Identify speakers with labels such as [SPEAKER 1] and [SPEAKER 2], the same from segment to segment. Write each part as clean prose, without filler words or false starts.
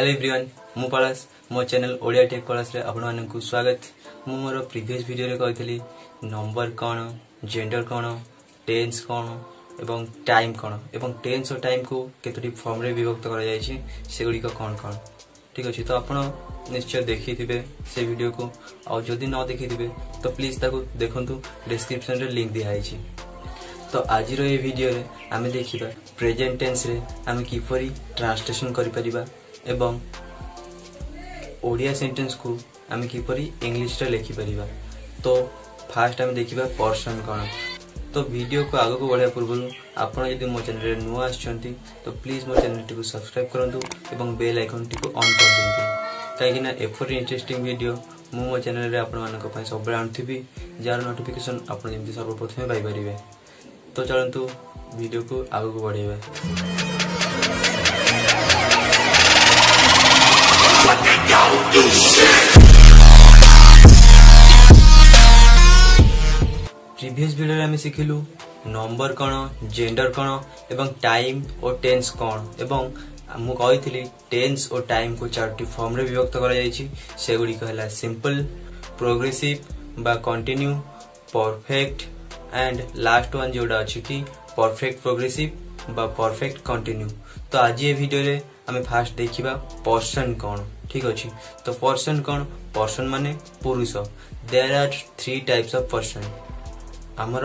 [SPEAKER 1] Hello everyone मु पलाश मो channel Odia take पलाश रे आपण मानकु स्वागत। मु मोर प्रीवियस वीडियो रे कहतली नंबर कोन जेंडर कोन टेंस कोन एवं टाइम कोन एवं टेंस और टाइम को केतोटी फॉर्म रे विभक्त करा जाय छी सेगुडी को कोन कोन ठीक अछि। तो आपण निश्चय देखिथिबे से वीडियो को और जदी न देखिथिबे तो प्लीज ताको देखंतु डिस्क्रिप्शन रे लिंक दिया छी। तो आज ये वीडियो रे आमे देखिबा प्रेजेंट टेंस रे आमे किपरि ट्रांसलेशन करि परिबा एवं ओडिया सेंटेंस को आमे किपरि इंग्लिश रे लिखि परिबा। तो फास्ट आमे देखिबा पर्सन कोन। तो वीडियो को आगो को बढ़िया पूर्व आपण यदि मो चैनल रे नुआ आछंती तो प्लीज मो चैनल टी को सब्सक्राइब करंतु एवं बेल आइकन टी को ऑन कर दियंतु काहे कि ना एफर इंटरेस्टिंग वीडियो मो चैनल रे आपण मानक पय सब आनथिबी जार नोटिफिकेशन आपण जेमति सर्वप्रथम पाइ परिबे। तो चलंतु वीडियो को आगो को बढ़ेबा। प्रीवियस वीडियो रे हम सिखिलु नंबर कोन जेंडर कोन एवं टाइम और टेंस कोन एवं मु कहितली टेंस और टाइम को चारटी फॉर्म रे विभक्त करा जाय छी। सेगुडी कहला सिंपल प्रोग्रेसिव बा continue perfect and last one जोड़ा अछि कि परफेक्ट प्रोग्रेसिव बा परफेक्ट कंटिन्यू। तो आज ये वीडियो रे हमें फास्ट देखिबा पर्सन कोन ठीक अछि। तो पर्सन कोन पर्सन माने पुरुष। There are 3 types of person. हमर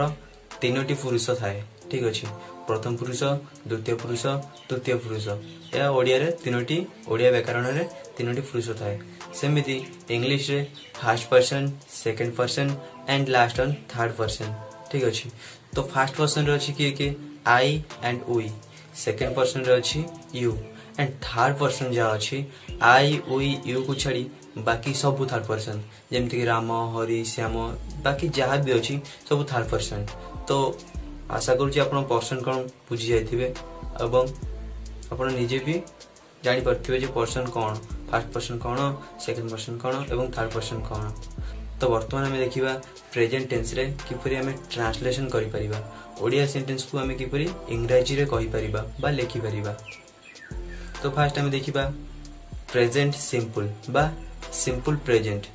[SPEAKER 1] तीनोटी पुरुष थाए ठीक अछि। प्रथम पुरुष द्वितीय पुरुष तृतीय पुरुष या ओडिया रे तीनोटी ओडिया व्याकरण रे तीनोटी पुरुष थाए। सेमिति इंग्लिश रे first person second person and last one third person ठीक अछि। तो फर्स्ट पर्सन रे अछि के आई एंड वी, सेकंड पर्सन रे अछि यू एंड थर्ड पर्सन जा अछि आई वी यू को छड़ी बाकी सब थर्ड पर्सन जेमति कि राम हरि श्याम बाकी जहाँ भी अछि सब थर्ड पर्सन। तो आशा करूची आपण पर्सन कोन बुझी जाइथिबे एवं आपण निजे भी जानि परथिबे जे पर्सन कोन फर्स्ट पर्सन कोन सेकंड पर्सन कोन एवं थर्ड पर्सन कोन। तो वर्तमान हमें देखिबा प्रेजेंट टेंस रे किपरि हमें ट्रांसलेशन करि परिबा ओडिया सेंटेंस को हमें किपरि इंग्रजी रे कहि परिबा बा लिखि परिबा। तो फर्स्ट हमें देखिबा प्रेजेंट सिंपल बा सिंपल प्रेजेंट।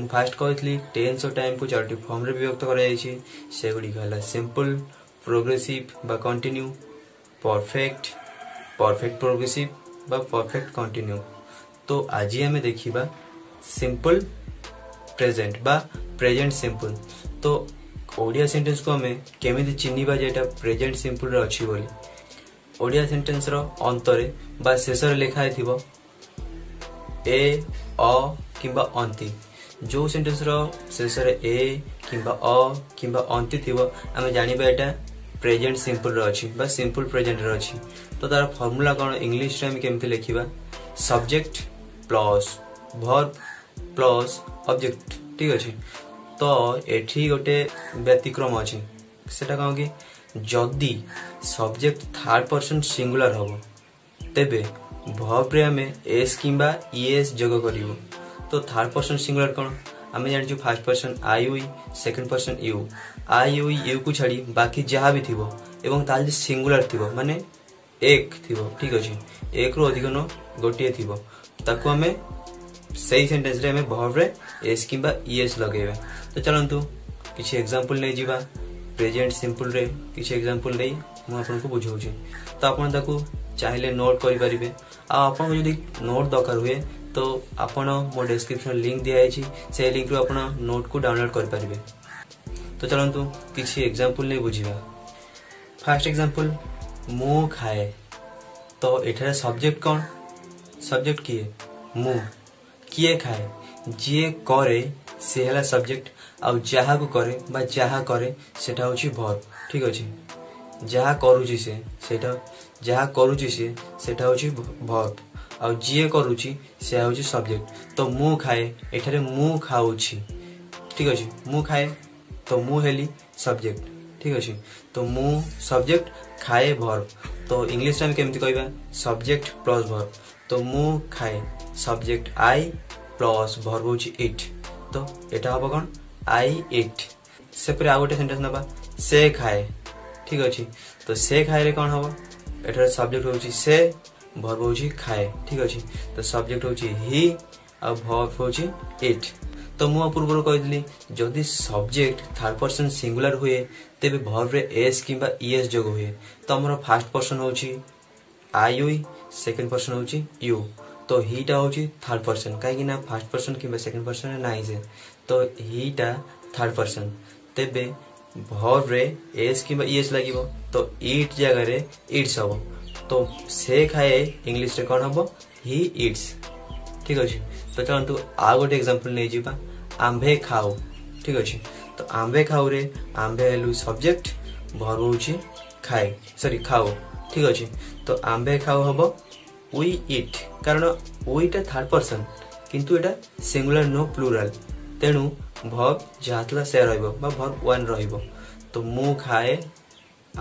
[SPEAKER 1] फर्स्ट कहतली टेंस और टाइम को चारटी फॉर्म रे विभक्त करा जाय छी। सेगुडी कहला सिंपल प्रोग्रेसिव बा कंटिन्यू परफेक्ट परफेक्ट प्रोग्रेसिव बा परफेक्ट कंटिन्यू। तो आज ही हमें देखिबा सिंपल प्रेजेंट बा प्रेजेंट सिंपल। तो ओडिया सेंटेंस को हमें केमिति चिन्हिबा जेटा प्रेजेंट सिंपल रे अछि बोली। ओडिया सेंटेंस रो अंतरे बा शेष रे लिखा हेथिबो ए अ किबा अंति। जो सेंटेंस रो शेष रे ए किबा अ किबा अंति थिबो हमें जानिबा एटा प्रेजेंट सिंपल रे अछि बा सिंपल प्रेजेंट रे अछि। तो तार फार्मूला कोन इंग्लिश रे हम केमिति लिखिबा subject plus verb plus object ठीक अछि। तो एठी गोटे व्यतिक्रम अछि सेटा कहू कि जदी सब्जेक्ट थर्ड पर्सन सिंगुलर होबो तेबे वर्ब रे हमें एस किबा ईएस जोग करिवो। तो थर्ड पर्सन सिंगुलर कोन हमें जानि छु first person I we second person you I we you को छाडी बाकी जहां भी थिबो एवं ताल जे सिंगुलर थिबो माने एक थिबो ठीक अछि एक रो अधिक न गोटिए थिबो ताको हमें सही सेंटेंस रे हमें वर्ब रे एस किबा ईएस लगेबा। तो चलंतु किछि एग्जांपल नै जिबा प्रेजेंट सिंपल रे किछि एग्जांपल नै मु आपन को बुझाउ छी। तो आपन ताको चाहिले नोट करि परिबे आ आपन जदी नोट दरकार हुए तो आपन मो डिस्क्रिप्शन लिंक दिया अछि से लिंक रो आपन नोट को डाउनलोड कर परिबे। तो चलंतु किछि एग्जांपल नै बुझिबा। फर्स्ट एग्जांपल मु खाए। तो एठारे सब्जेक्ट कोन सब्जेक्ट किए मु किए खाए जे करे से हला सब्जेक्ट आ जहा को करे बा जहा करे सेटा होची वर्ब ठीक अछि। जहा करूची से सेटा जहा करूची से सेटा होची वर्ब आ जे करूची से होची सब्जेक्ट। तो मु खाए एठारे मु खाउची ठीक अछि मु खाए तो मु हेली सब्जेक्ट ठीक अछि। तो मु सब्जेक्ट खाए वर्ब। तो इंग्लिश में केमति कहबा सब्जेक्ट प्लस वर्ब। तो मु खाए सब्जेक्ट आई प्लस वर्ब होची इट। तो एटा होबो कोन आई इट। से पर आउटे सेंटेंस नबा से खाए ठीक अछि। तो से खाए रे कोन होबो एटा सब्जेक्ट होची से भर्ब होची खाए ठीक अछि तो सब्जेक्ट होची ही आ भर्ब होची इट तो मु पूर्व कहितली जदि सब्जेक्ट थर्ड पर्सन सिंगुलर हुए तेबे भर्ब रे एस किबा ईएस जोग हुए तो हमर फर्स्ट पर्सन होची आई यू सेकंड पर्सन होची यू तो हीटा होची थर्ड पर्सन काहे ना फर्स्ट पर्सन किबा सेकंड पर्सन नाही से तो हीटा थर्ड पर्सन तेबे भर्ब रे एस किबा ईएस लागिवो तो ईट जगह रे इट्स हबो तो से खाए इंग्लिश रे कोन हबो ही इट्स ठीक अछि तो चलंतु आ गोटे एग्जांपल नै जिबा आंबे खाओ ठीक अछि तो आंबे खाओ रे आंबे हेलु सब्जेक्ट भर्ब होची खाए सॉरी खाओ ठीक अछि तो आंबे खाओ हबो वी इट कारण वी टा थर्ड पर्सन किंतु एटा सिंगुलर नो प्लुरल तेनु भर्ब जातला से रहइबो बा भर्ब वन रहइबो तो मु खाए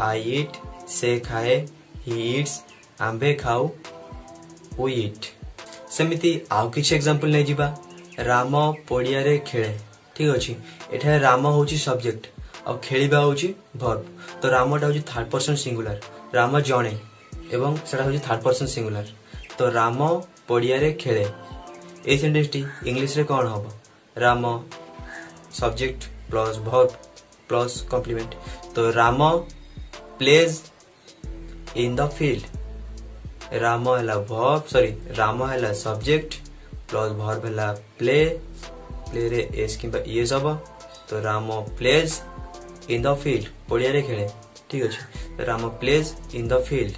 [SPEAKER 1] आई इट से खाए ही इट्स आंबे खाओ वी इट सेमिति आउ किछ एग्जांपल नै जिबा राम पडिया रे खेले ठीक अछि एठा राम होची सब्जेक्ट और खेलिबा होची भर्ब तो रामटा होची थर्ड पर्सन सिंगुलर राम जणे एवं सेटा होची थर्ड पर्सन सिंगुलर तो राम पडिया रे खेले ए सेंटेंस टी इंग्लिश रे कोन हबो Ram subject plus verb plus complement तो Ram plays in the field Ram हला भर्ब सॉरी राम हला सब्जेक्ट प्लस भर्ब हला प्ले प्ले रे एस किबा ईएस हबो तो Ram plays in the field पडिया रे खेले ठीक अछि तो Ram plays in the field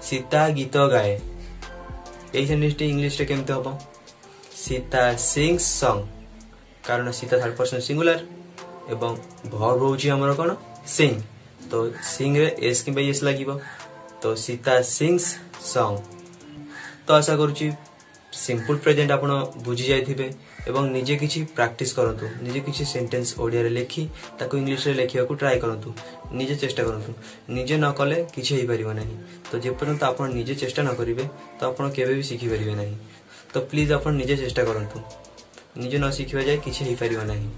[SPEAKER 1] Sita गीत गाए ए सेंटेंस टी इंग्लिश रे केमते हबो सीता सिंग्स सॉन्ग कारण सीता थर्ड पर्सन सिंगुलर एवं भर्ब होची हमर कोन सिंग तो सिंग रे एस किबा ईएस लागिवो तो सीता सिंग्स सॉन्ग तो आशा करूची सिंपल प्रेजेंट आपण बुझी जाइथिबे एवं निजे किछि प्रैक्टिस करंतु निजे किछि सेंटेंस ओडिया रे लेखि ताको इंग्लिश रे लेखिया को ट्राई करंतु निजे चेष्टा करंतु निजे न कले किछि हेइ परिबो नाही तो जे पर्यंत आपण निजे चेष्टा न करिवे तो आपण केबे भी सिखि परिबे नाही तो प्लीज आपण निजे चेष्टा करंतु निजे न सिखिबा जाय किछि हेइ परिबो नाही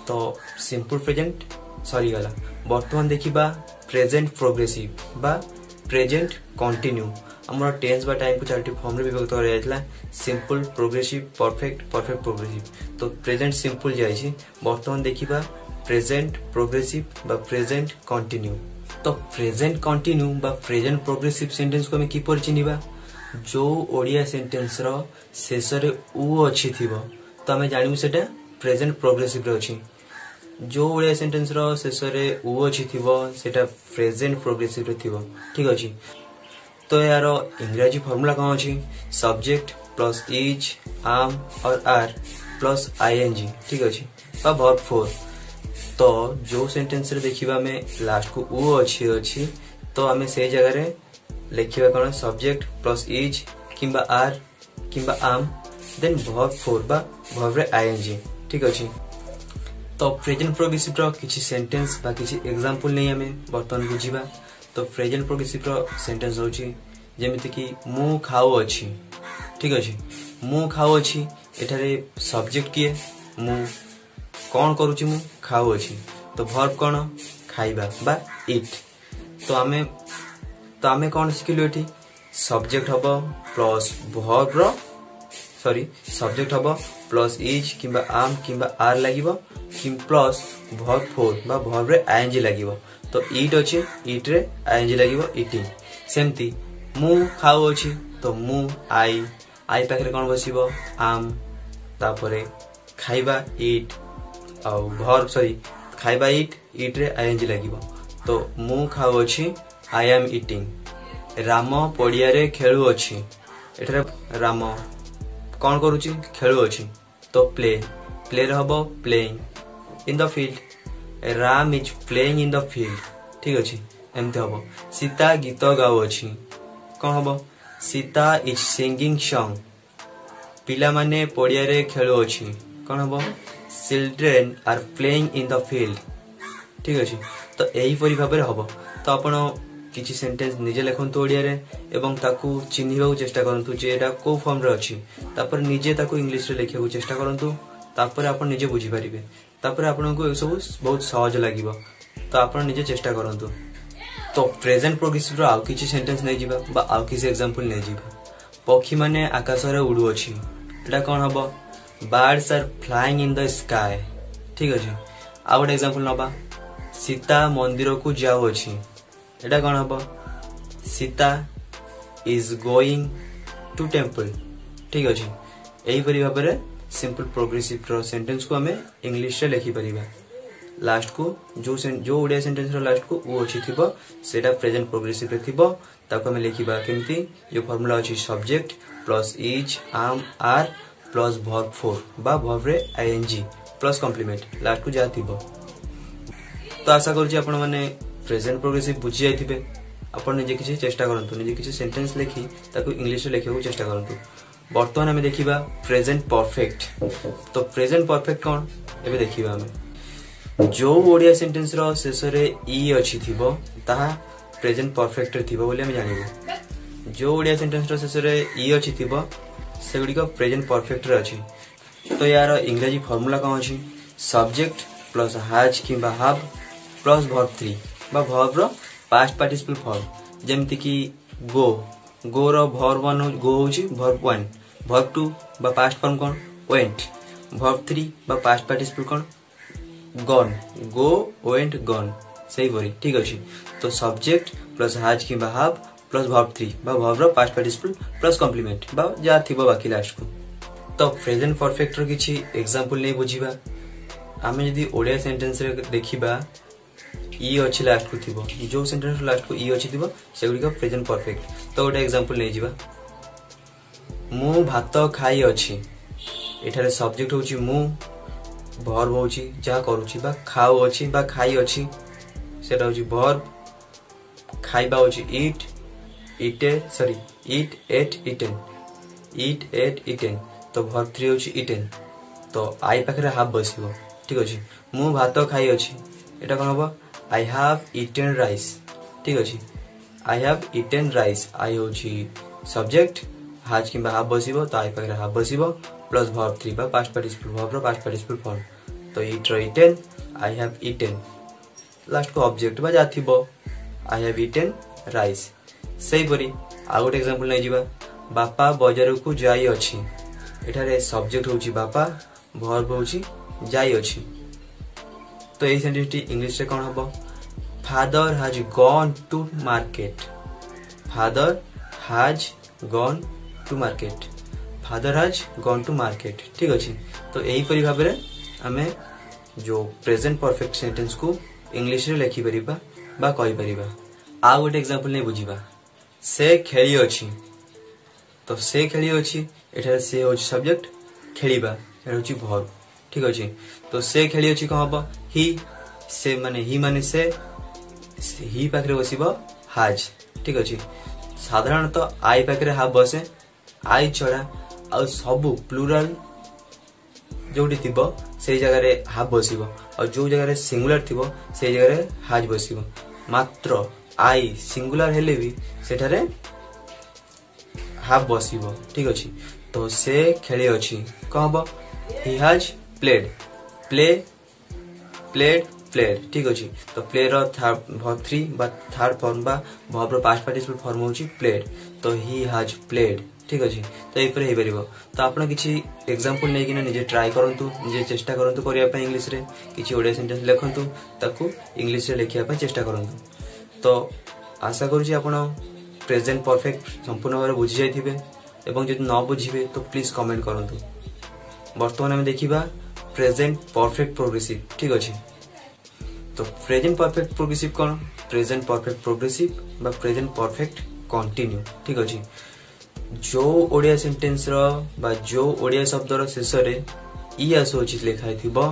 [SPEAKER 1] तो सिंपल प्रेजेंट सॉरी गला वर्तमान देखिबा प्रेजेंट प्रोग्रेसिव बा प्रेजेंट कंटिन्यू हमर टेंस बा टाइम को चारटी फॉर्म रे विभक्त करा जायतला simple progressive perfect perfect progressive तो प्रेजेंट सिंपल जायछि वर्तमान देखिबा प्रेजेंट प्रोग्रेसिव बा प्रेजेंट कंटिन्यू तो प्रेजेंट कंटिन्यू बा प्रेजेंट प्रोग्रेसिव सेंटेंस को हम की पर चिनिबा जो ओडिया सेंटेंस रो शेष रे उ अछि थिबो तो हम जानिबु सेटा प्रेजेंट प्रोग्रेसिव रे अछि जो ओडिया सेंटेंस रो शेष रे उ अछि थिबो सेटा प्रेजेंट प्रोग्रेसिव रे थिबो ठीक अछि तो यार इंग्रजी फार्मूला कौन अच्छी सब्जेक्ट प्लस इज आम और आर प्लस आईएनजी ठीक अच्छे वर्ब फोर तो जो सेंटेंस रे देखिबा में लास्ट को उ अच्छी तो आम से जगह रे लिखिबा कौन सब्जेक्ट प्लस इज किंबा आर किंबा आम देन वर्ब फोर बा वर्ब रे आईएनजी ठीक अच्छे तो प्रेजेंट प्रोग्रेसिव रो किछि सेंटेंस बा किछि एग्जांपल नै हमें बर्तन बुझिबा तो प्रेजेंट प्रोग्रेसिव रो सेंटेंस होची जेमिति कि मु खाओ अछि ठीक अछि मु खाओ अछि एठारे सब्जेक्ट किए मु कोन करूची मु खाओ अछि तो वर्ब कोन खाइबा बा इट तो आमे कोन सिखिलु एठी सब्जेक्ट हबो प्लस वर्ब रो सॉरी सब्जेक्ट हबो प्लस इज किबा आम किबा आर लागिवो किम प्लस वर्ब फोर बा वर्ब रे आईएनजी लागिवो तो इट अछि इट रे आईएनजी लागिवो इटिंग सेमती मु खाओ अछि तो मु आई पाखरे कोन बसिबो आम तापरे खाइबा इट आ वर्ब सॉरी खाइबा इट रे आईएनजी लागिवो तो मु खाओ अछि आई एम ईटिंग राम पडिया रे खेलु अछि एठरे राम कोन करूची खेलु अछि तो प्ले रे हबो playing in the field Ram is playing in the field ठीक अछि एमते हबो सीता गीत गाओ अछि कोन हबो सीता इज सिंगिंग सॉन्ग पिला माने पडिया रे खेलु अछि कोन हबो children are playing in the field ठीक अछि तो एही परि भाबरे हबो तो आपण किछि सेंटेंस निजे लेखंतु ओडिया रे एवं ताकू चिन्हिबा चेष्टा करंतु जे एटा को फॉर्म रे अछि तापर निजे ताकू इंग्लिश रे लेखिबा चेष्टा करंतु तापर आपण निजे बुझी परिबे तापर आपण को सब बहुत सहज लागिवो तो आपण निजे चेष्टा करंतु तो प्रेजेंट प्रोग्रेसिव रो आउ किछि सेंटेंस नै जिबा बा आउ किछि एग्जांपल नै जिबा पक्षी माने आकाश रे उडु अछि एटा कोन हबो birds are flying in the sky ठीक अछि आ गोटे एग्जांपल नबा सीता मंदिर को जाउ अछि एटा कोन हबो Sita is going to temple ठीक अछि एही परि भाबरे सिंपल प्रोग्रेसिव रो सेंटेंस को हमें इंग्लिश रे लिखि परिबा लास्ट को जो ओडिया सेंटेंस रो लास्ट को वो अछि थिबो सेटा प्रेजेंट प्रोग्रेसिव रे थिबो ताको हमें लिखिबा केमती जो फार्मूला अछि सब्जेक्ट प्लस इज आम आर प्लस वर्ब फोर बा वर्ब रे आईएनजी प्लस कॉम्प्लीमेंट लास्ट को जा थिबो। तो आशा करू छी आपण माने प्रेजेंट प्रोग्रेसिव बुझि जाइथिबे आपण निजे किछि चेष्टा करंतु निजे किछि सेंटेंस लिखि ताको इंग्लिश रे लिखिबो चेष्टा करंतु। वर्तमान हमें देखिबा प्रेजेंट परफेक्ट। तो प्रेजेंट परफेक्ट कोन एबे देखिबा हमें जो ओडिया सेंटेंस रो शेष रे ई अछि थिबो ताहा प्रेजेंट परफेक्ट रे थिबो बोली हम जानिबो जो ओडिया सेंटेंस रो शेष रे ई अछि थिबो सेगुडी को प्रेजेंट परफेक्ट रे अछि। तो यार इंग्रजी फार्मूला कोन अछि सब्जेक्ट प्लस हैज किबा हैव प्लस वर्ब 3 बा वर्ब रो पास्ट पार्टिसिपल फॉर्म जेमति की गो रो वर्ब 1 गो होची वर्ब 1 वर्ब 2 बा पास्ट फॉर्म कोन वेंट वर्ब 3 बा पास्ट पार्टिसिपल कोन गॉन गो वेंट गॉन सही बोली ठीक अछि। तो सब्जेक्ट प्लस हैज किबा हैव प्लस वर्ब 3 बा वर्ब रो पास्ट पार्टिसिपल प्लस कॉम्प्लीमेंट बा जा थिबो बाकी लास्ट को। तो प्रेजेंट परफेक्ट रो किछि एग्जांपल नै बुझिबा आमे यदि ओडिया सेंटेंस रे देखिबा ई अछि लास्ट को थिबो जो सेंटेंस लास्ट को ई अछि थिबो सेगुडी को प्रेजेंट परफेक्ट। तो ओटा एग्जांपल नै जिबा मु भात खाई अछि एठारे सब्जेक्ट होछि मु वर्ब होछि जा करूछि बा खाओ अछि बा खाई अछि सेटा होछि वर्ब खाइबा होछि ईट एट इटेन तो वर्ब 3 होछि इटेन। तो आई पाखरे हाफ बसिबो ठीक अछि मु भात खाई अछि एटा कोन हबो आई हैव ईटेन राइस ठीक अछि I have eaten rice I होछि सब्जेक्ट हैज किबा हाफ बसिबो तो आई पाखरे हाफ बसिबो प्लस वर्ब 3 बा पास्ट पार्टिसिपल वर्ब रो पास्ट पार्टिसिपल फॉर्म। तो ईट रो eaten I have eaten last को ऑब्जेक्ट बा जाथिबो आई हैव ईटेन राइस सही परी आ गोटे एग्जांपल नै जिबा बापा बाजार को जाई अछि एठारे सब्जेक्ट होछि बापा वर्ब होछि जाई अछि। तो एई सेंटेंस टी इंग्लिश रे कोन हबो father has gone to market father has gone to market father has gone to market ठीक अछि। तो एई परि भाबरे हमें जो प्रेजेंट परफेक्ट सेंटेंस को इंग्लिश रे लिखि परिबा बा कहि परिबा। आ गोटे एग्जांपल नै बुझिबा से खेली अछि तो से खेली अछि एठारे से होछि सब्जेक्ट खेलिबा एटा होछि वर्ब ठीक अछि। तो से खेली अछि कोन हबो ही माने से ही पाखरे बसिबो हैज ठीक अछि। साधारणतः आई पाखरे हाफ बसे आई छडा आ सब प्लुरल जोडी थिबो सेही जगह रे हाफ बसिबो और जो जगह रे सिंगुलर थिबो सेही जगह रे हैज बसिबो मात्र आई सिंगुलर हेले भी सेठारे हाफ बसिबो ठीक अछि। तो से खेले अछि कहबो ही हैज प्लेड प्लेड ठीक अछि। तो प्ले रो वर्ब 3 बा थर्ड फॉर्म बा वर्ब रो पास्ट पार्टिसिपल फॉर्म होछि प्लेड तो ही हैज प्लेड ठीक अछि। तो एई पर हे परिबो। तो आपण किछि एग्जांपल नै किना निजे ट्राई करंतु निजे चेष्टा करंतु करिया पय इंग्लिश रे किछि ओडिया सेंटेंस लेखंतु ताकू इंग्लिश रे लेखिया पय चेष्टा करंतु। तो आशा करू छी आपण प्रेजेंट परफेक्ट संपूर्ण भाबरे बुझि जाइथिबे एवं जदि न बुझिबे तो प्लीज कमेंट करंतु। वर्तमान हम देखिबा प्रेजेंट परफेक्ट प्रोग्रेसिव ठीक अछि। तो प्रेजेंट परफेक्ट प्रोग्रेसिव कोन प्रेजेंट परफेक्ट प्रोग्रेसिव बा प्रेजेंट परफेक्ट कंटिन्यू ठीक अछि। जो ओडिया सेंटेंस रो बा जो ओडिया शब्द रो शेष रे ई आसो उचित लेखा थिबो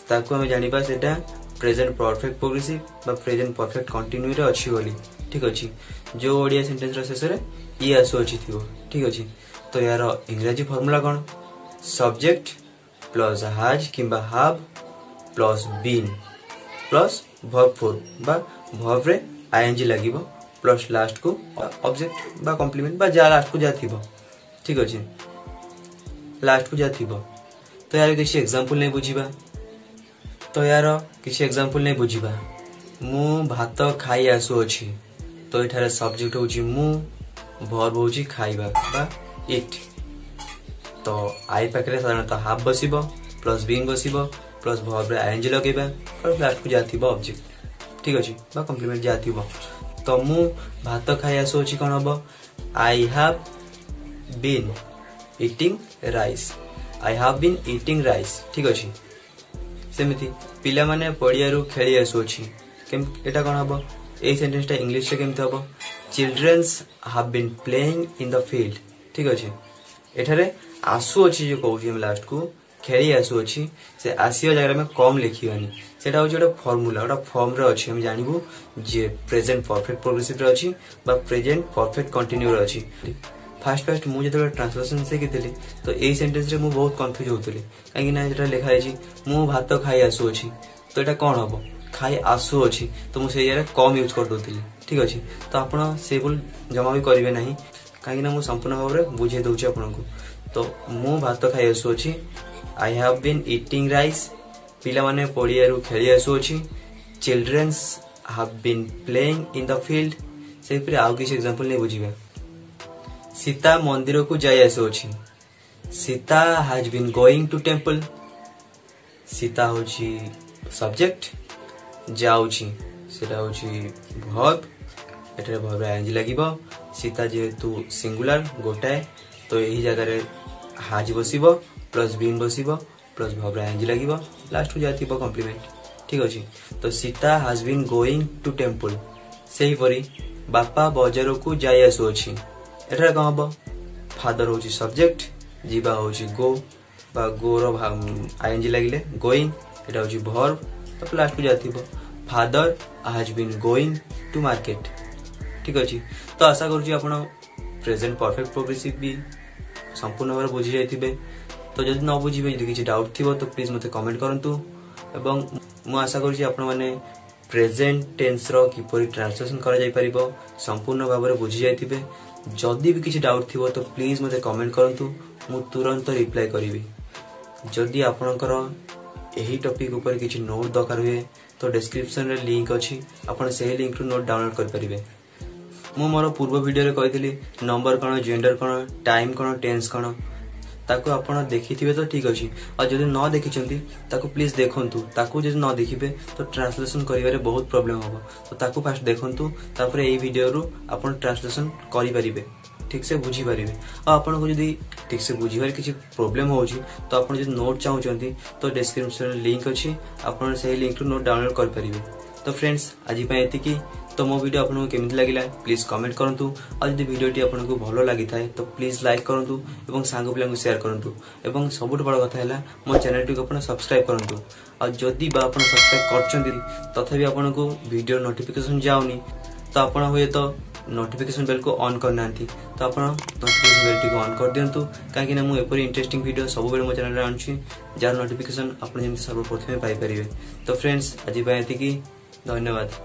[SPEAKER 1] ताको हम जानिबा सेटा प्रेजेंट परफेक्ट प्रोग्रेसिव बा प्रेजेंट परफेक्ट कंटिन्यू रे अछि बोली ठीक अछि। जो ओडिया सेंटेंस रो शेष रे ई आसो उचित थिबो ठीक अछि। तो यार इंग्रजी फार्मूला कोन सब्जेक्ट प्लस हैज किबा have plus been plus verb 4 बा वर्ब रे आईएनजी लागिबो प्लस लास्ट को ऑब्जेक्ट बा कॉम्प्लीमेंट बा जा लास्ट को जा थिबो ठीक अछि लास्ट को जा थिबो। तो यार किछि एग्जांपल नै बुझिबा तो यार किछि एग्जांपल नै बुझिबा मु भात खाई आसुअछि तो एठारे सब्जेक्ट होची मु, वर्ब होची खाइबा बा इट। तो आई पाखरे साधारणतः हाफ बसिबो प्लस बीइंग बसिबो प्लस वर्ब रे आईएनजी लगेबा और लास्ट को जाथिबो ऑब्जेक्ट। ठीक अछि बा कॉम्प्लीमेंट जाथिबो। तो मु भात खाई आसुअछि कोन हबो I have been eating rice. I have been eating rice. ठीक अछि। सेमिति पिला माने पड़ियारू खेली आसुअछि एटा कोन हबो ए सेंटेंस टा इंग्लिश रे केमते हबो childrens have been playing in the field. ठीक अछि। एठारे आसुअछि जो कहउछि हम लास्ट को खेली आसुअछि से आसिया जगह में कम लिखिबानी सेटा होछि एटा फार्मूला एटा फॉर्म रे अछि हम जानिबु जे प्रेजेंट परफेक्ट प्रोग्रेसिव रे अछि बा प्रेजेंट परफेक्ट कंटीन्यू रे अछि। फास्ट मु जते ट्रांसलेशन शिखिथिली तो ए सेंटेंस रे मु बहुत कंफ्यूज होतली काहे ना जेटा लिखा है मु भात खाई आसुअछि तो एटा कोन हबो खाई आसुअछि तो मु से यार कम यूज कर दोतली। ठीक अछि। तो आपण से भूल जमा भी करिवे नाही काहे ना मु संपूर्ण भाव रे बुझे दउछि आपन को। तो मु भात खाई आसुअछि I have been eating rice पिला माने पड़ियारू खेली आसुअछि childrens have been playing in the field. से पर आउ किछ एग्जांपल नै बुझिबा सीता मंदिर को जाय आसुअछि Sita has been going to temple. Sita होछि सब्जेक्ट जाउछि सेटा होछि वर्ब एठरे वर्ब रे आईएनजी लागिबो सीता जेतु सिंगुलर गोटाए तो यही जगह रे हैज बसिबो प्लस बीन बसिबो प्लस वर्ब रे आईएनजी लागिबो लास्ट को जातिबो कॉम्प्लीमेंट। ठीक अछि। तो Sita has been going to temple. सेही परी बापा बाजार को जाय आसुअछि एठरे कोन हबो फादर होछि सब्जेक्ट जीवा होछि गो बा गो रो आईएनजी लागिले गोइंग एटा होछि वर्ब तो लास्ट को जातिबो father has been going to market. ठीक अछि। तो आशा करूछि आपण प्रेजेंट परफेक्ट प्रोग्रेसिव भी संपूर्ण भाव बुझी जाइथिबे। तो जदि न बुझिबे जदि किछि डाउट थिबो तो प्लीज मते कमेंट करंतु एवं मु आशा करूछि आपण माने प्रेजेंट टेंस रो किपरि ट्रांसलेशन करा जाय परिबो संपूर्ण भाव रे बुझी जाइथिबे। जदि भी किछि डाउट थिबो तो प्लीज मते कमेंट करंतु मु तुरंत रिप्लाई करिवि। जदि आपनकर एही टॉपिक ऊपर किछि नोट दरकार हुए तो डिस्क्रिप्शन रे लिंक अछि आपण सेही लिंक रो नोट डाउनलोड कर परिबे। मु मोर पूर्व वीडियो रे कहितली नंबर कोन जेंडर कोन टाइम कोन टेंस कोन ताको आपण देखिथिबे तो ठीक अछि और जदि न देखिचंती ताको प्लीज देखंतु ताको जदि न देखिबे तो ट्रांसलेशन करिवारे बहुत प्रॉब्लम होबो। तो ताको फास्ट देखंतु तापरे एई वीडियो रो आपण ट्रांसलेशन करि परिबे ठीक से बुझी परिबे। और आपण को जदि ठीक से बुझिबार किछि प्रॉब्लम होउची तो आपण जदि नोट चाहउचंती तो डिस्क्रिप्शन लिंक अछि आपण सेही लिंक रो नोट डाउनलोड कर परिबे। तो फ्रेंड्स आज पय एतिकी। तो मो वीडियो आपको केमिति लागिला प्लीज कमेंट करंतु और यदि वीडियोटी आपको भलो लागि थाए तो प्लीज लाइक करंतु एवं सांग पिला को शेयर करंतु एवं सबुठ बड़ कथा हैला मो चैनल टी को आपण सब्सक्राइब करंतु। और जदि बा आपण सब्सक्राइब करचंती तथापि आपको वीडियो नोटिफिकेशन जाउनी तो आपण होय तो नोटिफिकेशन बेल को ऑन करनांती तो आपण नोटिफिकेशन बेल टी को ऑन कर दियंतु काहे कि ना मु एपरि इंटरेस्टिंग वीडियो सब बेले मो चैनल रे आनछि जार नोटिफिकेशन आपण जेमति सर्वप्रथमे पाई परिबे। तो फ्रेंड्स आज पय एतिकी धन्यवाद।